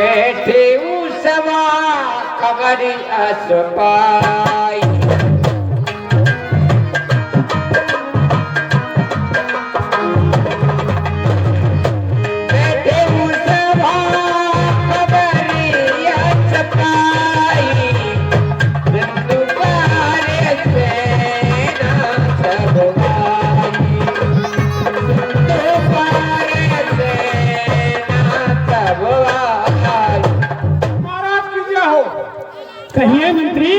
बैठे सवा खबर अस पाई। कहिए मंत्री,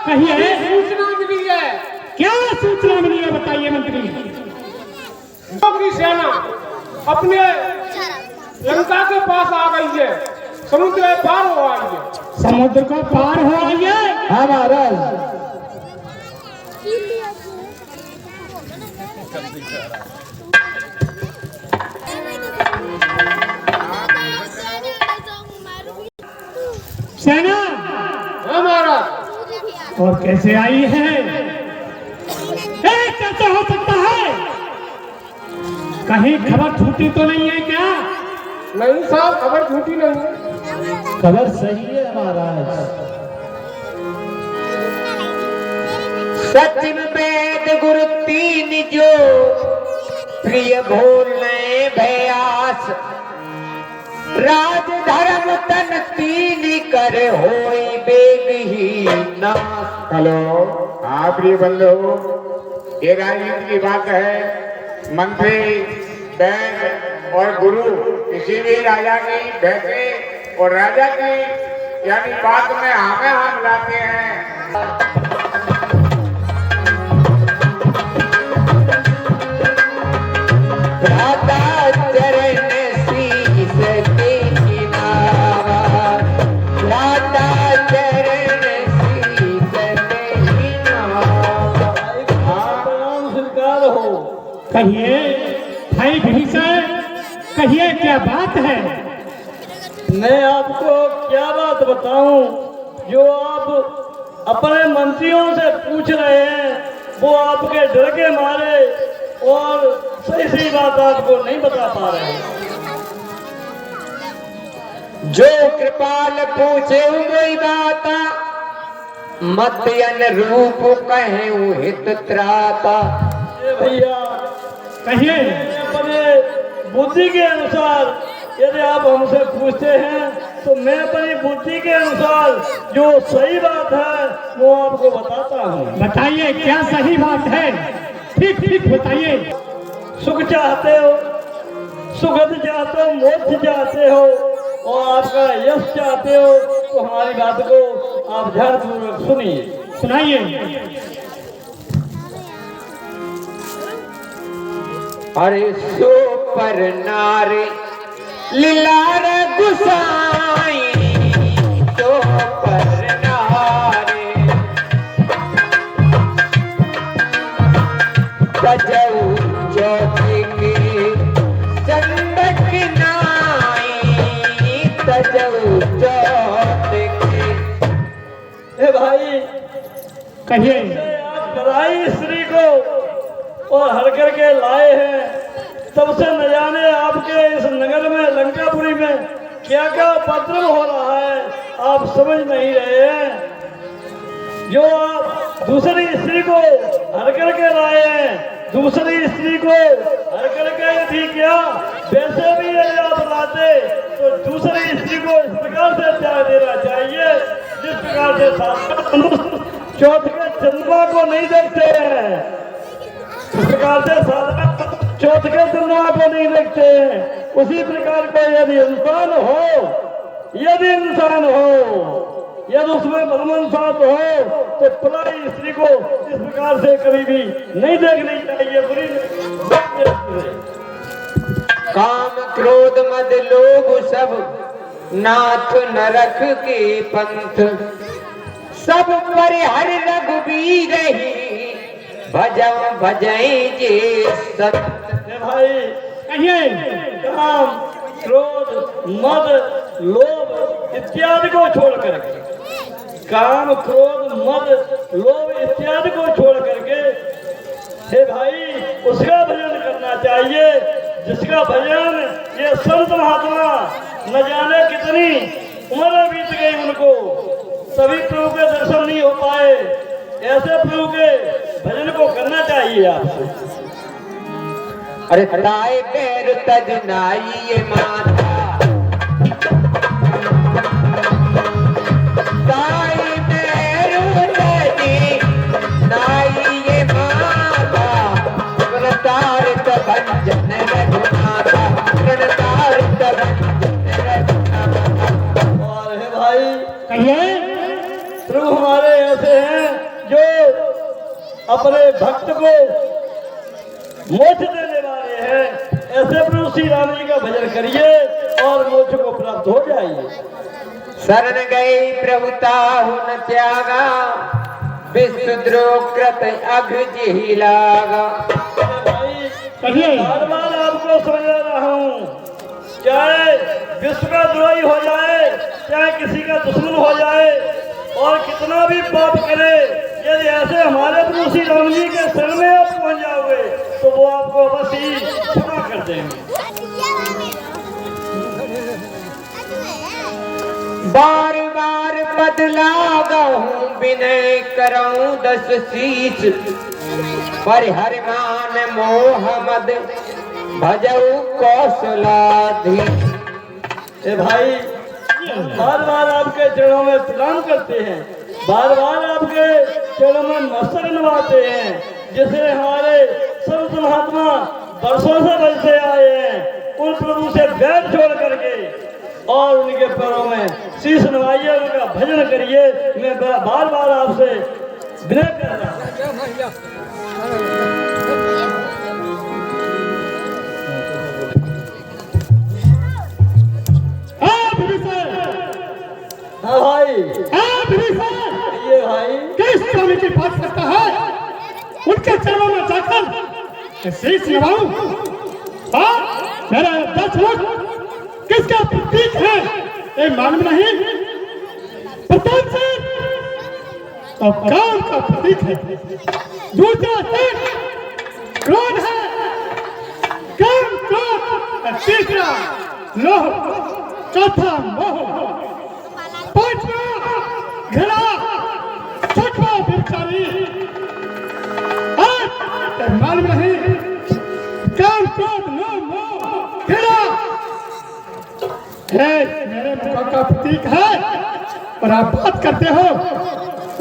कहिए। सूचना मिली है। क्या सूचना मिली है बताइए मंत्री। की सेना अपने लंका के पास आ गई है, समुद्र पार हो आई है। समुद्र को पार हो आई है। हाँ महाराज। सेना हमारा और कैसे आई है? कैसे हो सकता है? कहीं खबर छूटी तो नहीं है क्या? नहीं साहब, खबर झूठी नहीं है, खबर सही है महाराज। सचिव वेद गुरु तीन जो प्रिय बोलने भयास, राज धर्म तन तीन कर होई बेगहीन। हेलो, हाँ प्रिय बंधु, ये राजनीति की बात है। मंत्री, बैंक और गुरु किसी भी राजा की भैंसे और राजा की यानी बात में हमें हाथ मिलाते हैं। कहिए भाई भीषण, कहिए क्या बात है? मैं आपको क्या बात बताऊं, जो आप अपने मंत्रियों से पूछ रहे हैं वो आपके डर के मारे और सही सही बात आपको नहीं बता पा रहे हैं। जो कृपाल पूछे वही बात, मत अनुरूप कहे हित त्राता। भैया कहिए। अपने बुद्धि के अनुसार यदि आप हमसे पूछते हैं तो मैं अपनी बुद्धि के अनुसार जो सही बात है वो आपको बताता हूँ। बताइए क्या सही बात है? ठीक ठीक बताइए। सुख चाहते हो, सुगंध चाहते हो, मोक्ष चाहते हो और आपका यश चाहते हो तो हमारी बात को आप ध्यानपूर्वक सुनिए। सुनाइए। अरे सो पर नारे लीलार गुसाई, तो पर नारे तजऊ चौथे के चंदक नाई, तजऊ चौथे के। ए भाई कहिए। आप बधाई स्त्री को और हर करके लाए हैं, तब से न जाने आपके इस नगर में लंकापुरी में क्या क्या उपद्रव हो रहा है आप समझ नहीं रहे हैं। जो आप दूसरी स्त्री को हर करके लाए हैं, दूसरी स्त्री को हर करके यदि क्या वैसे भी यदि आप लाते तो दूसरी स्त्री को इस प्रकार से त्याग देना चाहिए जिस प्रकार से चौथ के चंद्रमा को नहीं देखते हैं, इस प्रकार से चौथ के चंद्रमा को नहीं देखते हैं, उसी प्रकार को यदि इंसान हो, यदि उसमें ब्रह्मसात हो तो पराई स्त्री को इस प्रकार से कभी भी नहीं देखनी चाहिए। बुरी काम क्रोध मद लोभ सब नाथ नरक के पंथ, सब पर हर रघुबीर ही भजम भजई जे सत। भाई कहिए। काम क्रोध मद लोभ इत्यादि को छोड़ करके, काम क्रोध मद लोभ इत्यादि को छोड़ करके हे भाई उसका भजन करना चाहिए जिसका भजन ये संत महात्मा न जाने कितनी उम्र बीत गई उनको, सभी प्रभु के दर्शन नहीं हो पाए। ऐसे प्रभु के भजन को करना चाहिए आपको। अरे ताए पैर तज नाई ये माता, ताए पैर तज नाई ये माता, प्रणतारित भंजन रघुनाथा, प्रणतारित भंजन रघुनाथा। और है भाई, कहिए। प्रभु हमारे ऐसे हैं जो अपने भक्त को मोक्ष देने वाले हैं। ऐसे प्रभु श्री राम जी का भजन करिए और मोक्ष को प्राप्त हो जाइए। शरण गए प्रभु ताहु न त्यागा, विष्णुद्रोह कृत अघ जिहि लागा। भाई कहिए। बार बार आपको समझा रहा हूँ, चाहे विश्व का द्रोही हो जाए, चाहे किसी का दुश्मन हो जाए, और कितना भी पाप करे, यदि ऐसे हमारे प्रभु श्री राम जी के शरण में आप पहुंच जाओगे तो वो आपको अवश्य ही क्षमा कर देंगे। बार बार बदलागहूँ विनय करऊँ दस शीस, पर हरिमान मोहम्मद भजऊ कौशलाधीश। ए भाई, बार बार आपके चरणों में प्रणाम करते हैं, बार बार आपके चरणों में मस्तक नवाते हैं, जिसे हमारे संत महात्मा वर्षों से बजते आए हैं। उन प्रभु से बैर छोड़ करके और उनके पैरों में शीश नवाइए, उनका भजन करिए। मैं बार बार आपसे विनय कर रहा हूँ। हाँ भाई, ये भाई किस स्वामी की बात करता है? उनके चरणों में जाकर शीश नवाऊं? मेरा 10 लोग किसका प्रतीक है ये मालूम नहीं? प्रताप सिंह तो काम का प्रतीक है, दूसरा सिंह क्रोध है, काम क्रोध, तीसरा लोह, चौथा मोह, पांचवा घड़ा, छठवा बिरचारी, मालूम नहीं काम क्रोध लोह मोह घड़ा मेरे मुख का प्रतीक है। और आप बात करते हो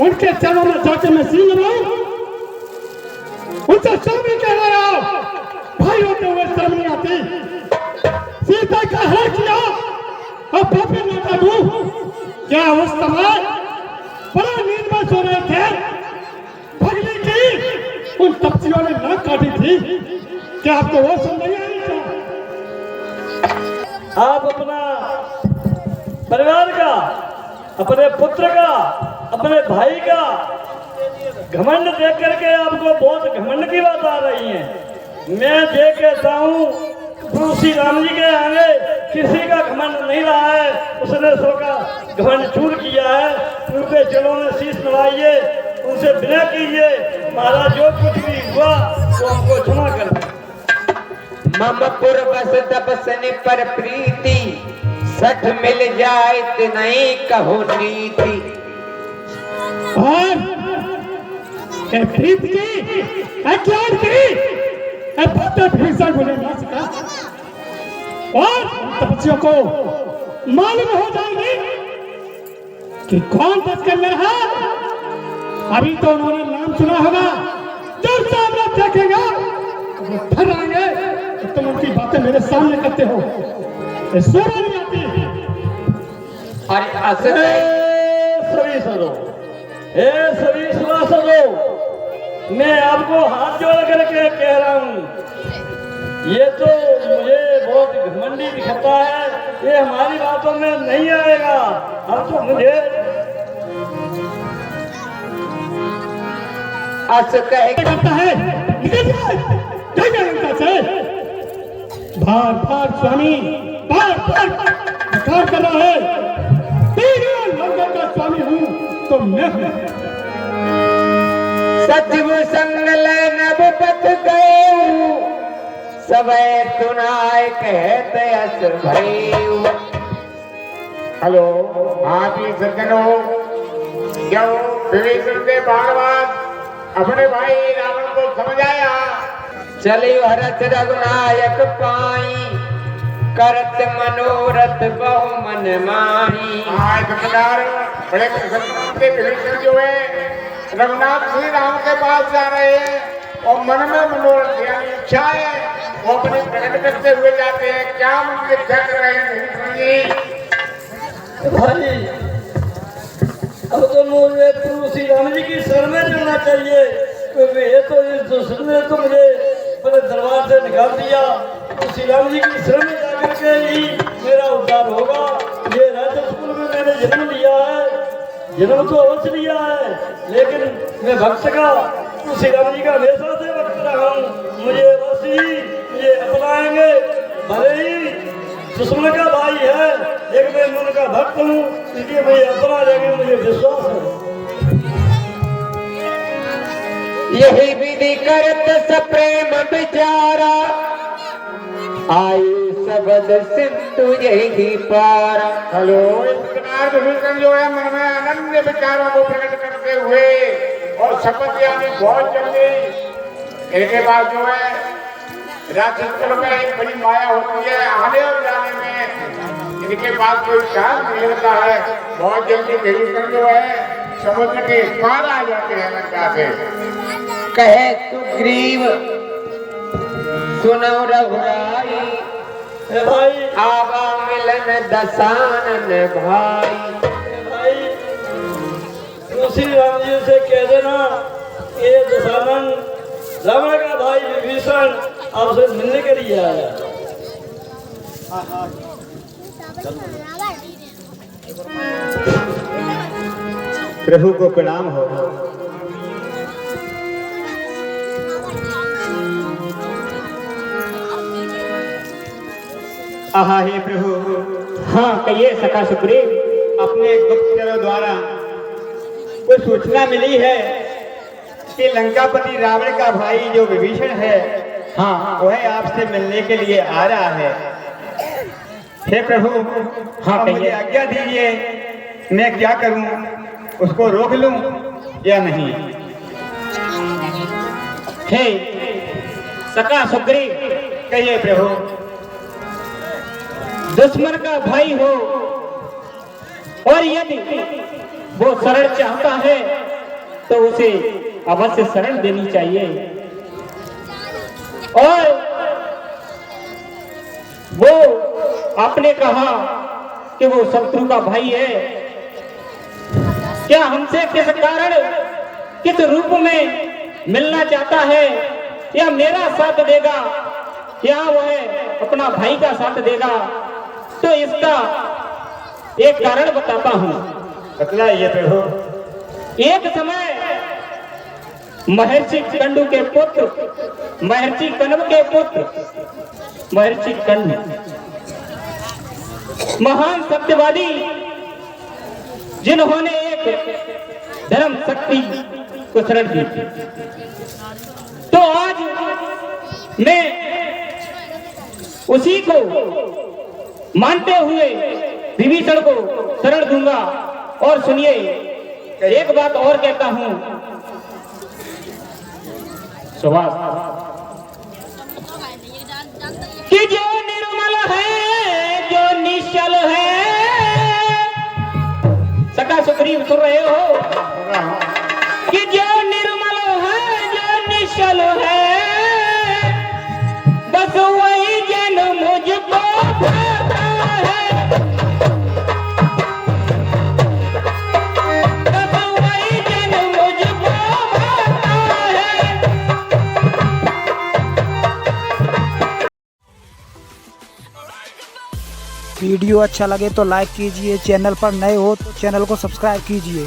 उनके चरणों में जाके मैं शीश नवाऊं? उनसे स्वामी कह रहे हो, भाई होते हुए शर्म नहीं आती? सीता का हरण किया और पापी लौटा दूं? क्या उस समय बड़ा नींद में सो रहे थे, भगली की उन तपस्वियों ने नाक काटी थी? क्या आपको वो सुन नहीं आई? आप अपना परिवार का, अपने पुत्र का, अपने भाई का घमंड देख करके आपको बहुत घमंड की बात आ रही है। मैं देख कहता हूँ प्रभु श्री राम जी के आगे किसी का घमंड नहीं रहा है, उसने सबका घमंड चूर किया है। उनके चरणों में शीश नवाइए, उनसे विनय कीजिए, महाराज जो कुछ भी हुआ वो हमको क्षमा कर दें। मम पुर बस तपसन पर प्रीति, सठ मिल जाए तो नहीं कहो नीति। और प्रीत की अज्ञान की भक्त भीषण बोले ना सका, और तपस्वियों को मालूम हो जाएगी कि कौन तस्कर में रहा। अभी तो उन्होंने नाम सुना होगा, जब सामने देखेगा वो फिर आएंगे तो तुम उनकी बातें मेरे सामने करते हो, शोभा नहीं आती। और असर सभी सदो, सभी सदो, मैं आपको हाथ जोड़ करके कह रहा हूँ, ये तो मुझे बहुत घमंडी दिखता है, ये हमारी बातों में नहीं आएगा। अब तो मुझे अस कह करता है, निकल जाए, जाइए उनका से। बार बार स्वामी बार बार धिक्कार कर रहा है, तेरे लंगर का स्वामी हूँ तो मैं हूँ। सचिव संग ले नभ पथ गए, सवै तुनाय कहते अस भयउ। हेलो, हाँ प्रिय सज्जनों, जब विभीषण के भागवत अपने भाई रावण को समझ आया, चलियो हरत रघुनायक पाई, करत मनोरथ बहु मन माही। हाँ सरकार, बड़े प्रसन्न से विभीषण जो है रघुनाथ श्री राम के पास जा रहे हैं और मन में मनोरथ यानी इच्छा है वो अपने प्रकट करते हुए जाते हैं। क्या उनके इच्छा कर रहे हैं भाई, अब तो मुझे प्रभु श्री राम जी की शरण में जाना चाहिए, क्योंकि ये तो इस दुष्ट ने तो मुझे अपने दरबार से निकाल दिया। तो श्री राम जी की शरण में जाकर के ही मेरा उद्धार होगा। ये राजकुल में मैंने जन्म लिया है, जन्म तो अवश्य लिया है, लेकिन मैं भक्त का तो श्री राम जी का हमेशा से भक्त रहा हूँ। मुझे बस ही ये अपनाएंगे, भले ही दुश्मन का भाई है, लेकिन मैं उनका भक्त हूँ, इसलिए मुझे अपना लेंगे, मुझे विश्वास है। यही विधि करत सप्रेम विचारा, आयु शब्द सिंधु यही पारा। हेलो, इस प्रकार विभीषण जो है मन में अनन्य विचारों को प्रकट करते हुए और शपथ यानी बहुत जल्दी इनके बाद जो है राक्षस कुल में एक बड़ी माया होती है, आने और जाने में इनके पास कोई काम नहीं होता है। बहुत जल्दी विभीषण जो है समुद्र के पार आ जाते हैं लंका से। कहे सुग्रीव सुनो रघुराई, भाई आवा मिलन दसानन भाई। भाई श्री राम जी से कह देना, ये दशानन रावण का भाई विभीषण आपसे मिलने के लिए आया। प्रभु को प्रणाम हो। आहा हे प्रभु। हाँ कहिए सखा सुग्रीव। अपने गुप्तचरों द्वारा कोई सूचना मिली है कि लंकापति रावण का भाई जो विभीषण है, हाँ वह आपसे मिलने के लिए आ रहा है। हे प्रभु, हाँ मुझे आज्ञा दीजिए, मैं क्या करूं, उसको रोक लूं या नहीं? हे सखा सुग्रीव, कहिए प्रभु। दुश्मन का भाई हो और यदि वो शरण चाहता है तो उसे अवश्य शरण देनी चाहिए, और वो आपने कहा कि वो शत्रु का भाई है, क्या हमसे किस कारण किस रूप में मिलना चाहता है, या मेरा साथ देगा या वह अपना भाई का साथ देगा? तो इसका एक कारण बताता हूं। बतलाइए प्रभु। एक समय महर्षि कंडू के पुत्र, महर्षि कण्व के पुत्र महर्षि कंडू महान सत्यवादी, जिन्होंने एक धर्म शक्ति को शरण दी, तो आज मैं उसी को मानते हुए विभीषण को शरण दूंगा। और सुनिए, एक बात और कहता हूं, सुभाष, कि जो निर्मल है, जो निश्चल है, सखा सुग्रीव सुन रहे हो, कि जो निर्मल है, जो निश्चल है, बस वही जन मुझको भाता है, बस वही जन मुझको भाता है। वीडियो अच्छा लगे तो लाइक कीजिए, चैनल पर नए हो तो चैनल को सब्सक्राइब कीजिए।